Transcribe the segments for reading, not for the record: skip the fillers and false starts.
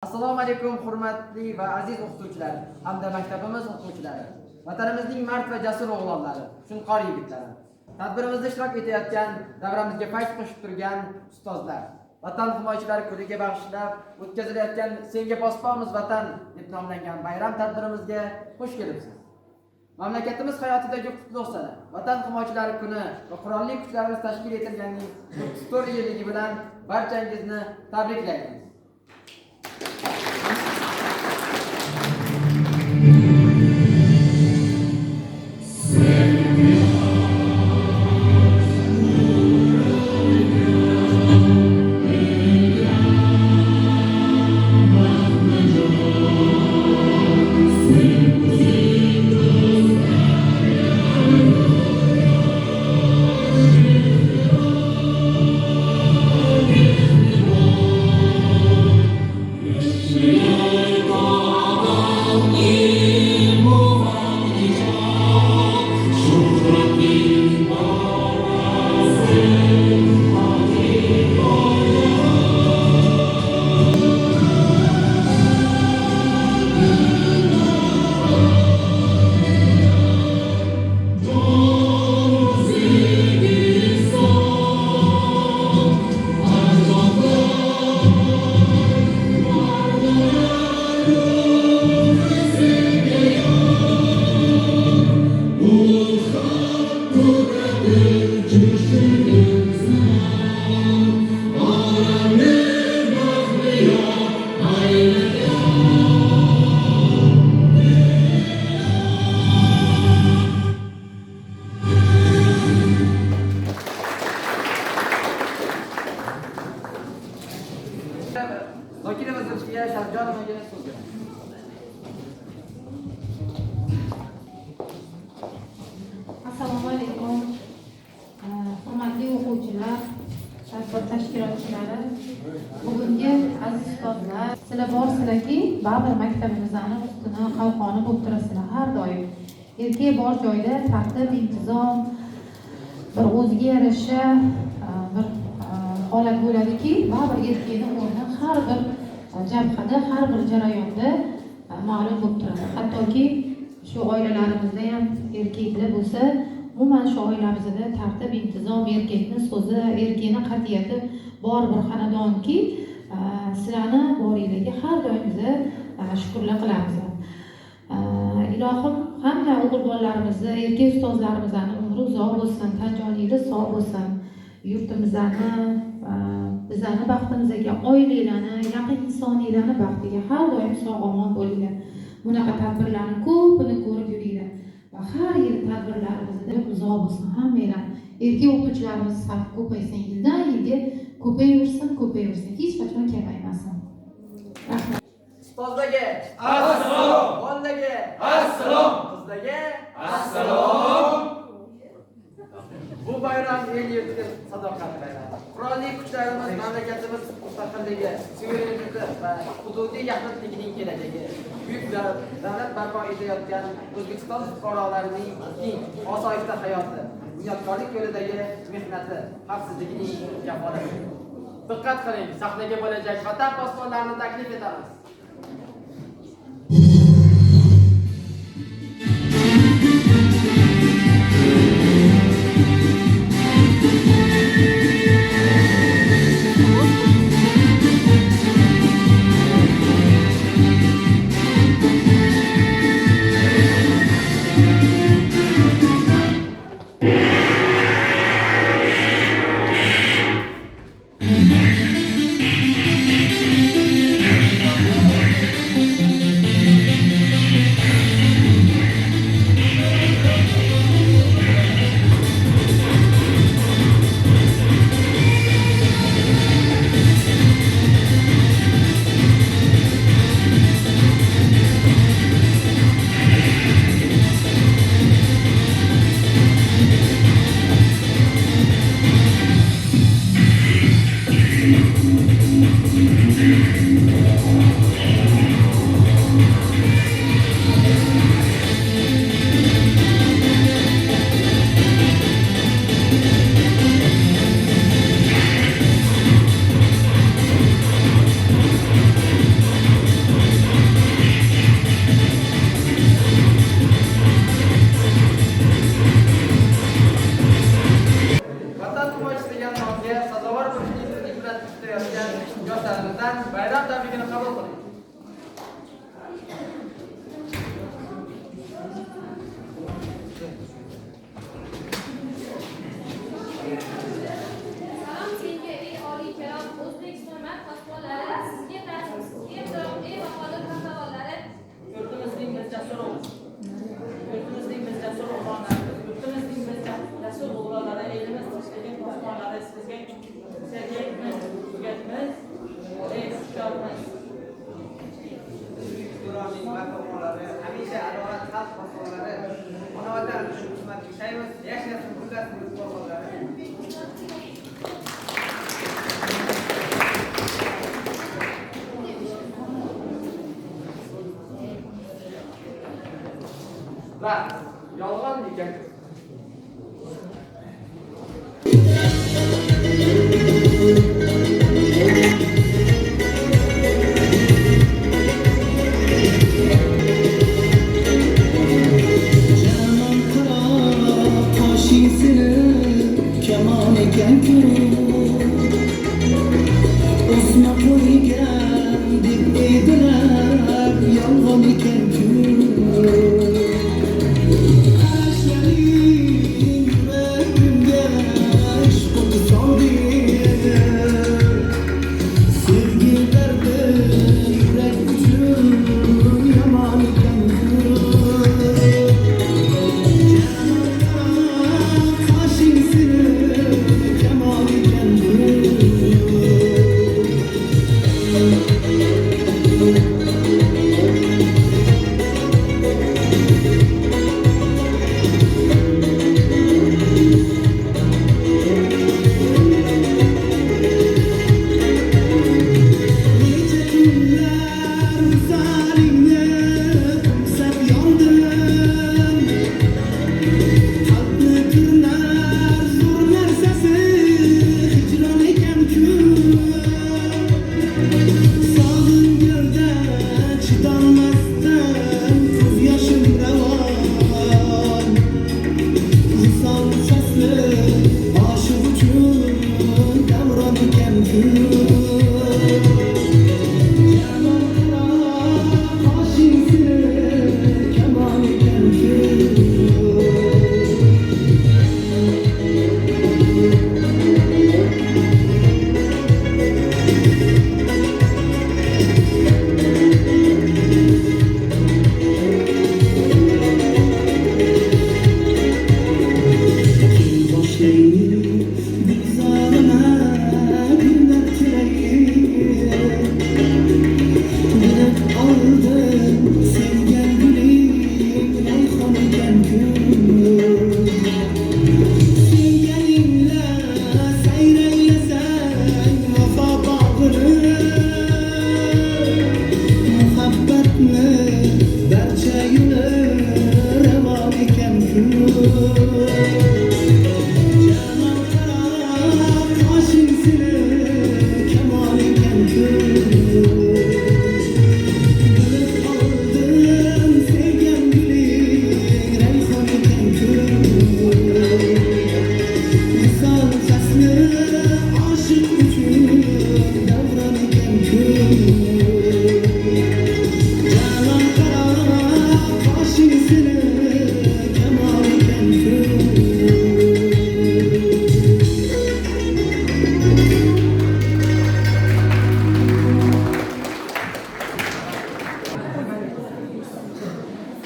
Assalomu alaykum hurmatli va aziz o'qituvchilar hamda maktabimiz o'quvchilari, vatanimizning mard va jasur o'g'lonlari, shunqor yigitlari. Tadbirimizda ishtirok etayotgan, davramizga fayz qo'shib turgan ustozlar, vatan himoyachilari kuniga bag'ishlab o'tkazilayotgan Senga posbonmiz vatan deb nomlangan bayram tadbirimizga xush kelibsiz. Mamlakatimiz hayotidagi qutlug' sana, vatan himoyachilari kuni va qurolli kuchlarimiz tashkil etilganining 34 yilligi bilan barchangizni tabriklaymiz. Assalomu alaykum. Hurmatli o'quvchilar, tadbir tashkilotchilari, bugungi aziz ustozlar, sizlar borsizlarki, baribir maktabimizni ustuni qalqoni bo'lib turasizlar har doim. Erkak bor joyda tartib, intizom, bir o'ziga yarasha bir holat bo'ladiki, baribir erkakning o'rni har bir jabhada, har bir jarayonda ma'lum bo'lib turadi. Hattoki shu oilalarimizda ham erkaklar bo'lsa, umuman shu oilamizda tartib, intizom, erkakning so'zi, erkakning qat'iyati bor bir xonadonki, sizlarni boringlarga har doim biz shukrlar qilamiz. Ilohim hamma o'g'il bolalarimizni, erkak ustozlarimizni umri uzoq bo'lsin, tan joningiz sog' bo'lsin. Yurtimizni, bizlarni baxtimizga, oilalarni, yaqin insoniylarni baxtiga har doim sog' omon bo'linglar. Bunaqa tadbirlarni ko'pini ko'rib yuringlar va har yil tadbirlarimizda uzoq bo'lsin hammanglar. Erkak o'quvchilarimiz safi ko'paysin, yildan yilga ko'payversin, hech qachon kamaymasin. Rahmat. Ustozlarga assalom, bolalarga assalom, qizlarga assalom. Bu bayram el yurtga sadoqat bayrami. Qurolli kuchlarimiz mamlakatimiz mustaqilligi, suvereniteti va hududiy yaxlitligining kelajagi, buyuk davlat barpo etayotgan O'zbekiston fuqarolarining tinch, osoyishta hayoti, bunyodkorlik yo'lidagi mehnati, xavfsizligining kafolati. Diqqat qiling, sahnaga bo'lajak vatan posbonlarini taklif etamiz. etayotgan yoshlarimizdan bayram tabrigini qabul qiling. Salom senga ey oliykalom O'zbekiston posbonlari, sizga ta'zim, ehtirom, ey bahodir qahramonlari. Yurtimizning biz jasur yurtimizning biz jasur o'g'lonlari, yurtimizning biz jasur o'g'lonlari, elimiz tinchligin posbonlari, sizga sergakmiz, tugatmiz, ey hushyormiz. Ironing maqomlari, hamisha adolat xalq posbonlari, ona vatan uchun xizmat qilishamiz. Yashasin bunday posbonlari. Va yolg'on ekan.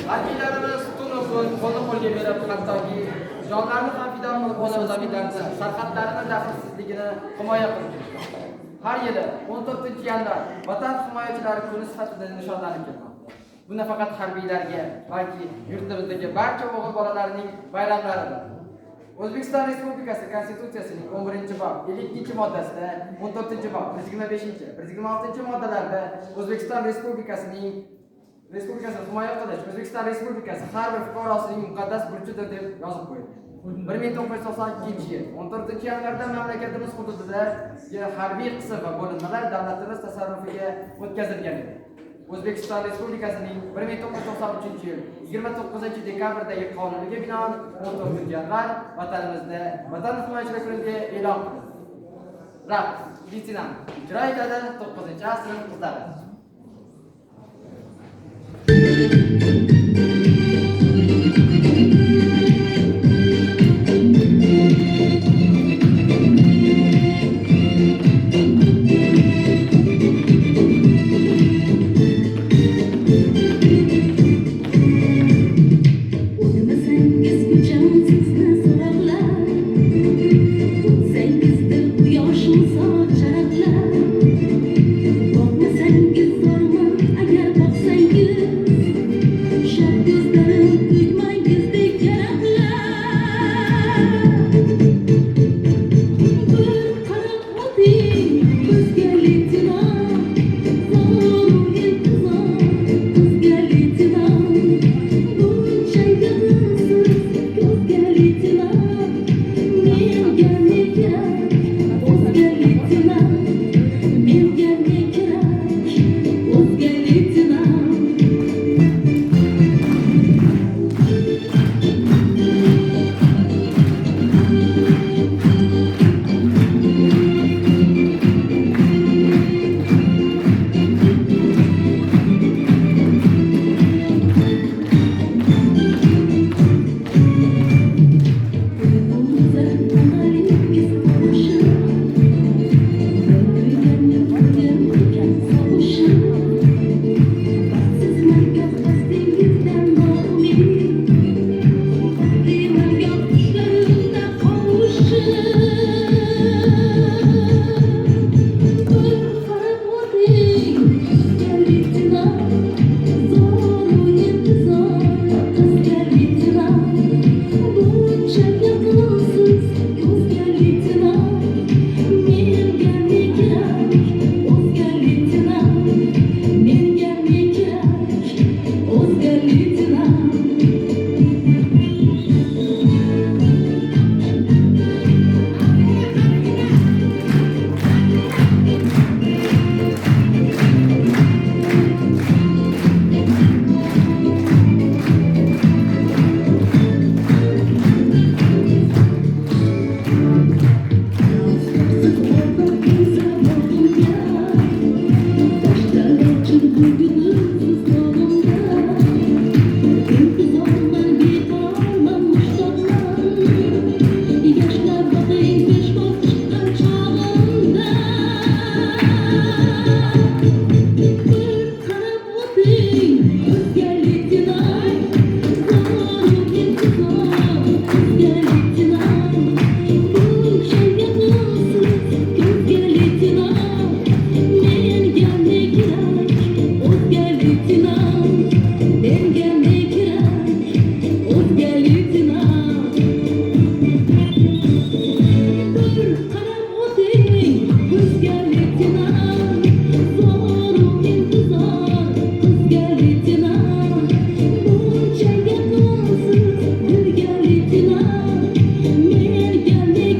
Vakillarimiz qo'lni qo'lga berib, hattoki jonlarini ham fido qilib ona zaminlarni, sarhadlarini daxlsizligini himoya qilmoqda. Har yili 14-yanvar Vatan himoyachilari kuni sifatida nishonlanib kelmoqda. Bu nafaqat harbiylarga, balki yurtimizdagi barcha o'g'il bolalarning bayramlaridir. O'zbekiston Respublikasi Konstitutsiyasining 11-bob 52-moddasida 14-bob 125, 126-moddalarda O'zbekiston Respublikasini himoya qilish O'zbekiston Respublikasi har bir fuqarosining muqaddas burchidir deb yozib qo'yilgan. 1992-yil 14-yanvarda mamlakatimiz hududida harbiy qism va bo'linmalar davlatimiz tasarrufiga o'tkazilgan edi. O'zbekiston Respublikasining 1993-yil 29-dekabrdagi qonuniga binoan 14-yanvar vatanimizda Vatan himoyachilari kuniga e'lon qilindi. Rahmat. leytenant ijro etadi 9-sinf qizlari. O'tmasangiz ko'cham sizni so'roqlar, o'tsangizdir quyoshni sochariqlar. Boqmasangiz zo'rman, agar boqsangiz, shod ko'zlarim kuymangizdek yaraqlar. Bir qarab o'ting ko'zga leytenant, zo'r intizor qizga leytenant. Buncha yig'insiz ko'zga leytenant, menga ne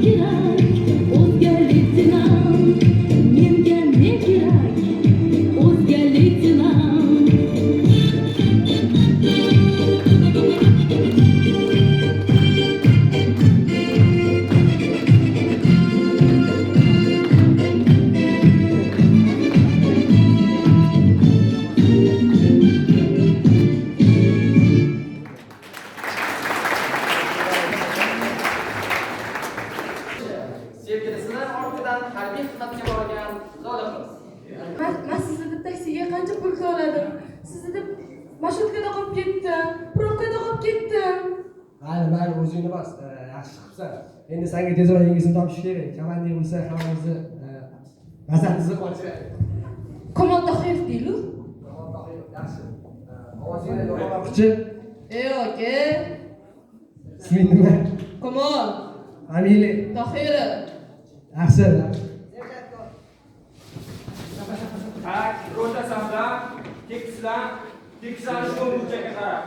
kerak o'zga leytenant, menga ne kerak o'zga leytenant. Sevgilisini ortidan harbiy xizmatga borgan zolim qiz. Men sizni deb taksiga qancha pul to'ladim. Sizni deb marshrutkada qolib ketdim, probkada qolib ketdim. Mayli, o'zingni bas, yaxshi qilibsan. Endi senga tezroq yangisini topish kerak. Komandir bo'lsa, hammamizni g'azabimizni qochiradi. Kamol Tohirov deylu. Yaxshi. Ovozingni yo'qotmoqchi. Aka. Isming nima? Kamol Amili. Tohirov. Yaxshi. Rota savda, tekislar shu burchaga qarab.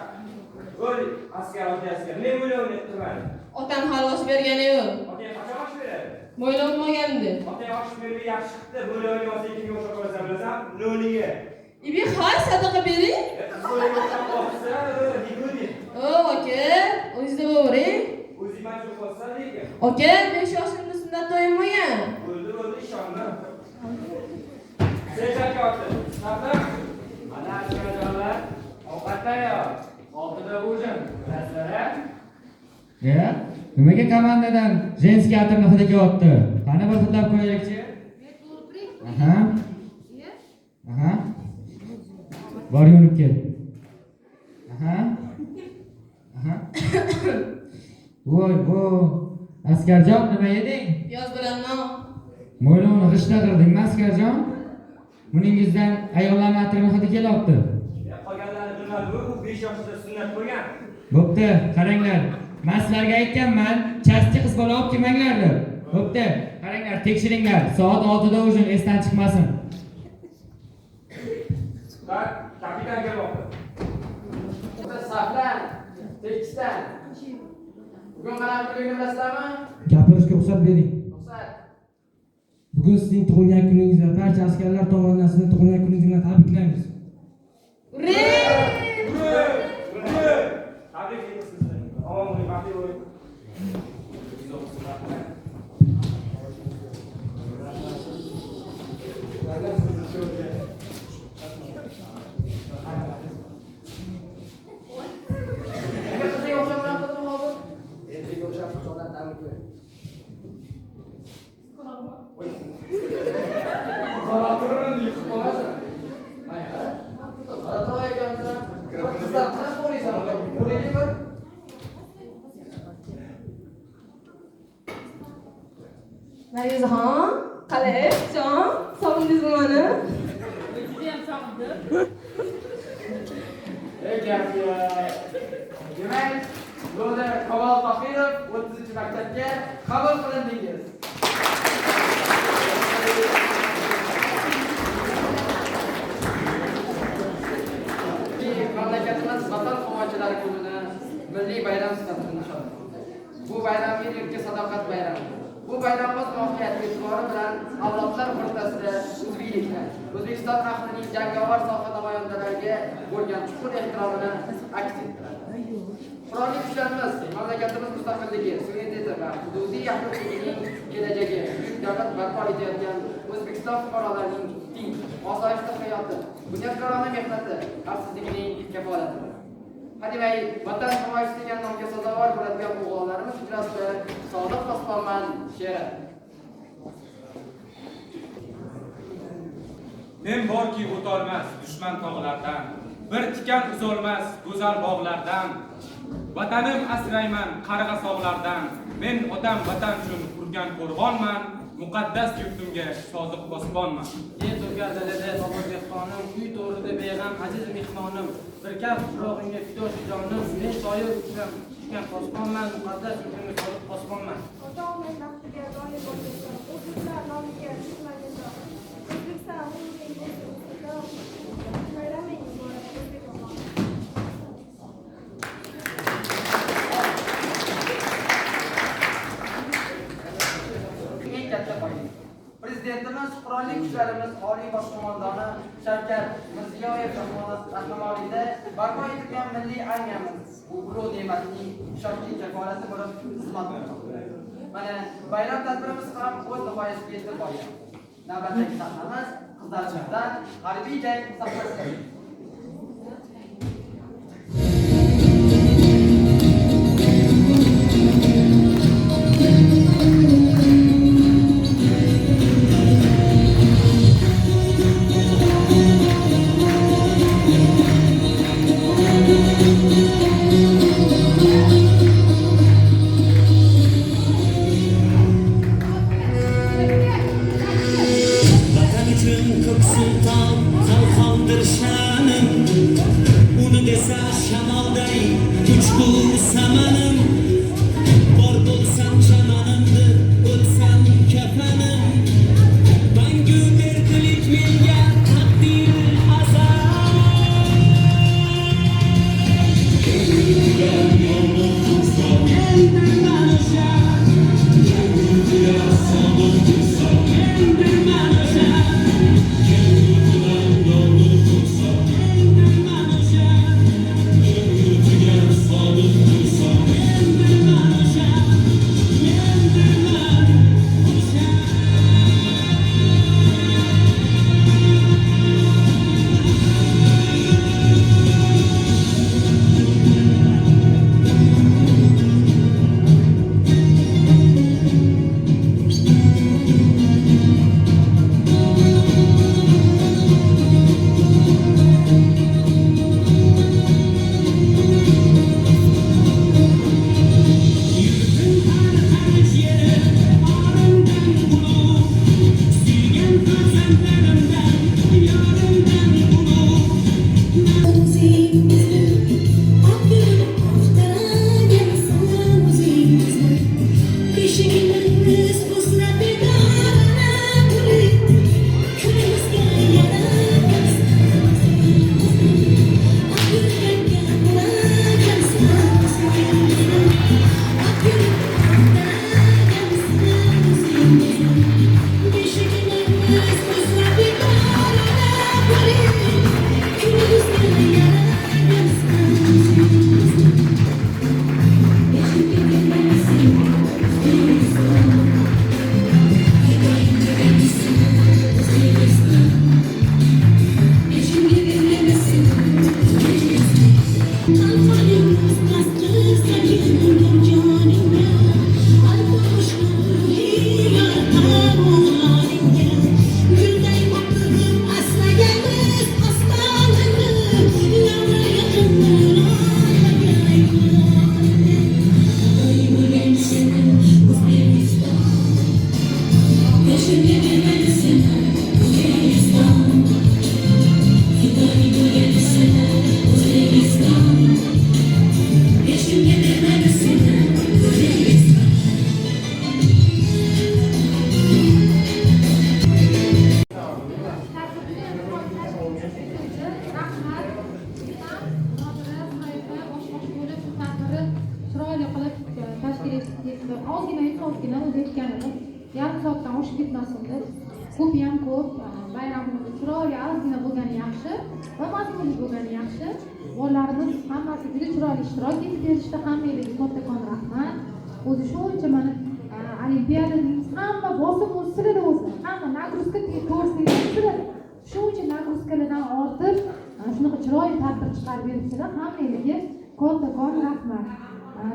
O'l askar askar. Men o'ylayapman. Otam xalos bergani-yu. Otang qachon osh beradi? Mo'ylanmagandi. Otang osh berib yaxshi chiqdi. Bo'layotgan olsa kimga o'xshab qolasan bilasan? Noliga. Ibi hay sadaqa bering. Bo'layotgan olsa, digudi. Aka, o'zingizda bo'ring. O'zing majbur qolsan lekin. Aka, 5 yoshimda sunnat to'ymagan. O'ldi, ishonma. ketyapti. Sabr. Ana askarjonlar, ovqat tayyor. Oltida ujin. Bilasizlar-a? Nimaga komandadan женский atirni hidi kelyapti? Qani bir hidlab ko'raylikchi? Aha. Bor yonib kel. Aha. Voy, bu askarjon nima yeding? Piyoz bilan non. Mo'ylovni g'ishta qirdingmi askarjon? Buningizdan ayollarning atrini hidi kelyapti. Qolganlarni bilmadim, u 5 yoshida sunnat qo'ygan. Bo'pti, qaranglar. Men sizlarga aytganman, chastchi qiz bola olib kelmanglar deb. Bo'pti, qaranglar, tekshiringlar. Soat 6da ujin esdan chiqmasin. Bak, kapitan kelyapti. Saflan, tekisdan. Bugun qanaqa kunligini bilasizlarmi? Gapirishga ruxsat bering. Ruxsat. Bugun sizning tug'ilgan kuningiz va barcha askarlar tomonidan sizni tug'ilgan kuningiz bilan tabriklaymiz. Tabrik etamiz sizni. Omon bo'ling, baxtli bo'ling. Nega qizga o'xshamayapti hozir? Erkakga o'xshab qizlardan tabrik ber. Nargizaxon, qalay, jon, sog'indingizmi meni? Judayam sog'indim. Demak, Lo'da Kamol Tohirov 30-maktabga qabul qilindingiz. Mamlakatimiz Vatan himoyachilari kunini milliy bayram sifatida nishonlaydi. Bu bayram yurtga sadoqat bayrami. Bu bayramimiz mohiyati e'tibori bilan avlodlar o'rtasida uzviylikni, O'zbekiston xalqining jangovar soha namoyandalariga bo'lgan chuqur ehtiromini aks ettiradi. Qurolli kuchlarimiz mamlakatimiz mustaqilligi, suvereniteti va hududiy yaxlitligining kelajagi buyuk davlat barpo etayotgan O'zbekiston fuqarolarining tinch, osoyishta hayoti, bunyodkorona mehnati, xavfsizligining kafolatidir. Hademay, vatan himoyachisi degan nomga sazovor bo'ladigan o'g'illarimiz ijrosida Sodiq Osmonman she'ri. Men borki o'tolmas dushman tog'lardan, bir tikan uzolmas go'zal bog'lardan. Vatanim asrayman qarg'a sog'lardan, men otam vatan uchun qurgan qo'rg'onman, muqaddas yurtimga sodiq posbonman. Yer to'kar dalada tobor dehqonim, uy to'rida beg'am aziz mehmonim, bir kaf tuprog'ingga fidoshi jonim, men soya uchun tushgan posbonman, muqaddas yurtimga sodiq posbonman. Ota-onaning baxtiga doim bo'lsin. O'zbeklar nomiga tushmaguncha. O'zbekiston bayramingiz muborak O'zbekiston. Eng katta qo'ying. Prezidentimiz qurolli kuchlarimiz oliy bosh qo'mondoni Shavkat Mirziyoyev rahnamoligida barpo etilgan milliy armiyamiz bu ulug' ne'matning ishonchli kafolati bo'lib xizmat qilmoqda. Mana bayram tadbirimiz ham o'z nihoyasiga yetib borgan. Navbatdagi sahnamiz Qizlarchiqdan harbiy jang sahnasi. Vatan uchun ko'k sulton qalqondir sha'nim, uni desa shamolday kuch bu samanim. Bor bo'lsam chamanimdir, o'lsam kafanim. Mangu berdilik menga taqdir azal. ko'pi ham ko'p, bayramimiz chiroyli, ozgina bo'lgani yaxshi va mazmunli bo'lgani yaxshi. Bolalarimiz hammasi juda chiroyli ishtirok etib berishdi, hammanglarga kattakon rahmat. O'zi shuncha mana olimpiadaning hamma bosim o'zi sizlarda o'zi, hamma nagruzka to'g'risida sizlar. Shuncha nagruzkalardan ortib, shunaqa chiroyli tadbir chiqarib beribsizlar, hammanglarga kattakon rahmat.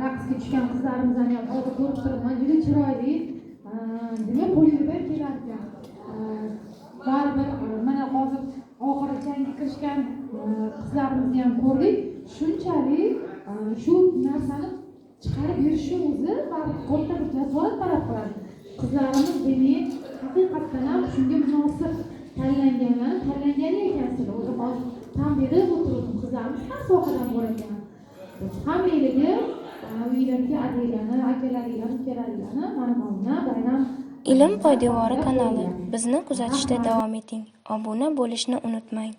Raqsga tushgan qizlarimizni ham hozir ko'rib turibman, juda chiroyli. Nima qo'lingizdan kelar ekan. Baribir mana hozir oxiri jangga kirishgan qizlarimizni ham ko'rdik. Shunchalik shu narsani chiqarib berishi o'zi baribir katta bir jasorat talab qiladi. Qizlarimiz demak haqiqatdan ham shunga munosib tanlangani ekansizlar. O'zi hozir tam berib o'tirdim, qizlarimiz har sohadan bor ekan. Hammanglarga uylarga adilani, akalaringlarni, ukalaringlarni mana bayram Ilm poydevori kanali. Bizni kuzatishda davom eting. Obuna bo'lishni unutmang.